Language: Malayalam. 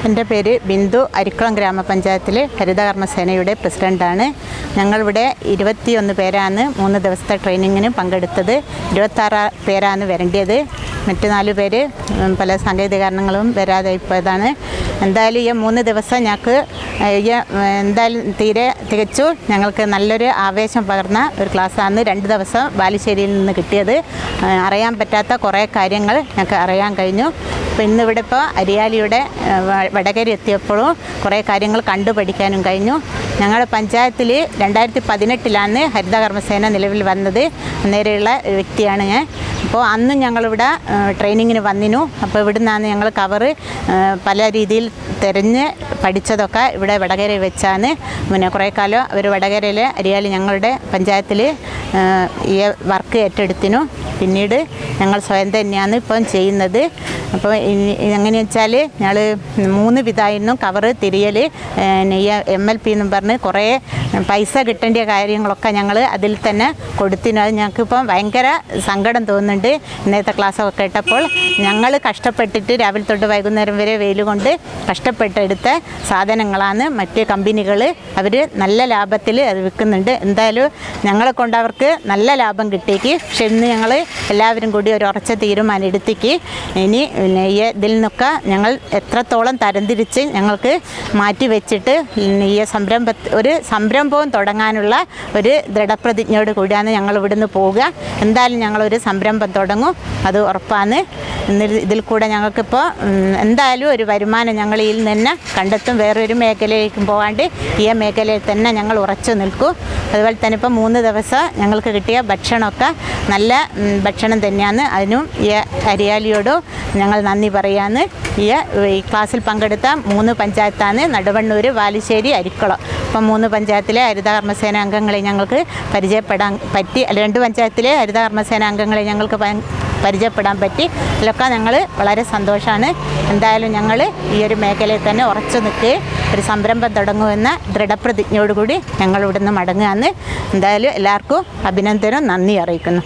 എൻ്റെ പേര് ബിന്ദു. അരിക്കുളം ഗ്രാമപഞ്ചായത്തിലെ ഹരിതകർമ്മസേനയുടെ പ്രസിഡൻ്റാണ്. ഞങ്ങളിവിടെ 21 പേരാണ് 3 ദിവസത്തെ ട്രെയിനിങ്ങിന് പങ്കെടുത്തത്. 26 പേരാണ് വരേണ്ടത്. മറ്റ് 4 പേര് പല സാങ്കേതിക കാരണങ്ങളും വരാതെ പോയതാണ്. എന്തായാലും ഈ 3 ദിവസം ഞങ്ങൾക്ക് എന്തായാലും തികച്ചു ഞങ്ങൾക്ക് നല്ലൊരു ആവേശം പകർന്ന ഒരു ക്ലാസ്സാണ് 2 ദിവസം ബാലുശ്ശേരിയിൽ നിന്ന് കിട്ടിയത്. അറിയാൻ പറ്റാത്ത കുറേ കാര്യങ്ങൾ ഞങ്ങൾക്ക് അറിയാൻ കഴിഞ്ഞു. അപ്പോൾ ഇന്നിവിടെ അരിയാലിയുടെ വടകര എത്തിയപ്പോഴും കുറേ കാര്യങ്ങൾ കണ്ടുപഠിക്കാനും കഴിഞ്ഞു. ഞങ്ങളുടെ പഞ്ചായത്തിൽ 2018 ഹരിതകർമ്മസേന നിലവിൽ വന്നത്. നേരെയുള്ള വ്യക്തിയാണ് ഞാൻ. അപ്പോൾ അന്ന് ഞങ്ങളിവിടെ ട്രെയിനിങ്ങിന് വന്നിനു. അപ്പോൾ ഇവിടെ നിന്നാണ് ഞങ്ങൾ കവറ് പല രീതിയിൽ തിരഞ്ഞ് പഠിച്ചതൊക്കെ ഇവിടെ വടകരയിൽ വെച്ചാണ്. പിന്നെ കുറേ കാലം അവർ വടകരയിൽ അരിയാലി ഞങ്ങളുടെ പഞ്ചായത്തിൽ ഈ വർക്ക് ഏറ്റെടുത്തിനു. പിന്നീട് ഞങ്ങൾ സ്വയം തന്നെയാണ് ഇപ്പം ചെയ്യുന്നത്. അപ്പോൾ എങ്ങനെ വെച്ചാൽ ഞങ്ങൾ 3 വിധമായിരുന്നു കവറ് തിരിയൽ. ഈ MLP എന്നും പറഞ്ഞ് കുറേ പൈസ കിട്ടേണ്ട കാര്യങ്ങളൊക്കെ ഞങ്ങൾ അതിൽ തന്നെ കൊടുത്തിനു. അത് ഞങ്ങൾക്കിപ്പം ഭയങ്കര സങ്കടം തോന്നുന്നുണ്ട്. ഇന്നത്തെ ക്ലാസ്സൊക്കെ കേട്ടപ്പോൾ ഞങ്ങൾ കഷ്ടപ്പെട്ടിട്ട് രാവിലെ തൊട്ട് വൈകുന്നേരം വരെ വെയിൽ കൊണ്ട് കഷ്ടപ്പെട്ടെടുത്ത സാധനങ്ങളാണ് മറ്റ് കമ്പനികൾ അവർ നല്ല ലാഭത്തിൽ അത് വിൽക്കുന്നുണ്ട്. എന്തായാലും ഞങ്ങളെ കൊണ്ട് അവർക്ക് നല്ല ലാഭം കിട്ടിയേക്ക്. പക്ഷെ ഇന്ന് ഞങ്ങൾ എല്ലാവരും കൂടി ഒരു ഉറച്ച തീരുമാനം എടുത്തേക്ക് ഇനി ഈ ഇതിൽ നിന്നൊക്കെ ഞങ്ങൾ എത്രത്തോളം തരംതിരിച്ച് ഞങ്ങൾക്ക് മാറ്റി വെച്ചിട്ട് ഈ ഒരു സംരംഭവും തുടങ്ങാനുള്ള ഒരു ദൃഢപ്രതിജ്ഞയോട് കൂടിയാണ് ഞങ്ങൾ ഇവിടുന്ന് പോവുക. എന്തായാലും ഞങ്ങളൊരു സംരംഭം തുടങ്ങും, അത് ഉറപ്പാണ്. ഇതിൽ കൂടെ ഞങ്ങൾക്കിപ്പോൾ എന്തായാലും ഒരു വരുമാനം ഞങ്ങൾ ഇതിൽ നിന്ന് കണ്ടെത്തും. വേറൊരു മേഖലയിലേക്കും പോകാണ്ട് ഈ മേഖലയിൽ തന്നെ ഞങ്ങൾ ഉറച്ചു നിൽക്കും. അതുപോലെ തന്നെ ഇപ്പോൾ 3 ദിവസം ഞങ്ങൾക്ക് കിട്ടിയ ഭക്ഷണമൊക്കെ നല്ല ഭക്ഷണം തന്നെയാണ്. അതിനും ഈ അരിയാലിയോടും ഞങ്ങൾ നന്ദി പറയാന്ന്. ഈ ക്ലാസ്സിൽ പങ്കെടുത്ത 3 പഞ്ചായത്താണ് നടുവണ്ണൂർ, ബാലുശ്ശേരി, അരിക്കുളം. ഇപ്പം 3 പഞ്ചായത്തിലെ ഹരിതകർമ്മസേന അംഗങ്ങളെ ഞങ്ങൾക്ക് പരിചയപ്പെടാൻ പറ്റി. 2 പഞ്ചായത്തിലെ ഹരിതകർമ്മസേന അംഗങ്ങളെ ഞങ്ങൾക്ക് പരിചയപ്പെടാൻ പറ്റി. ഇതിലൊക്കെ ഞങ്ങൾ വളരെ സന്തോഷമാണ്. എന്തായാലും ഞങ്ങൾ ഈ ഒരു മേഖലയിൽ തന്നെ ഉറച്ചു നിൽക്കുകയും ഒരു സംരംഭം തുടങ്ങുമെന്ന ദൃഢപ്രതിജ്ഞയോടുകൂടി ഞങ്ങൾ ഇവിടുന്ന് മടങ്ങുകയാണ്. എന്തായാലും എല്ലാവർക്കും അഭിനന്ദനവും നന്ദി അറിയിക്കുന്നു.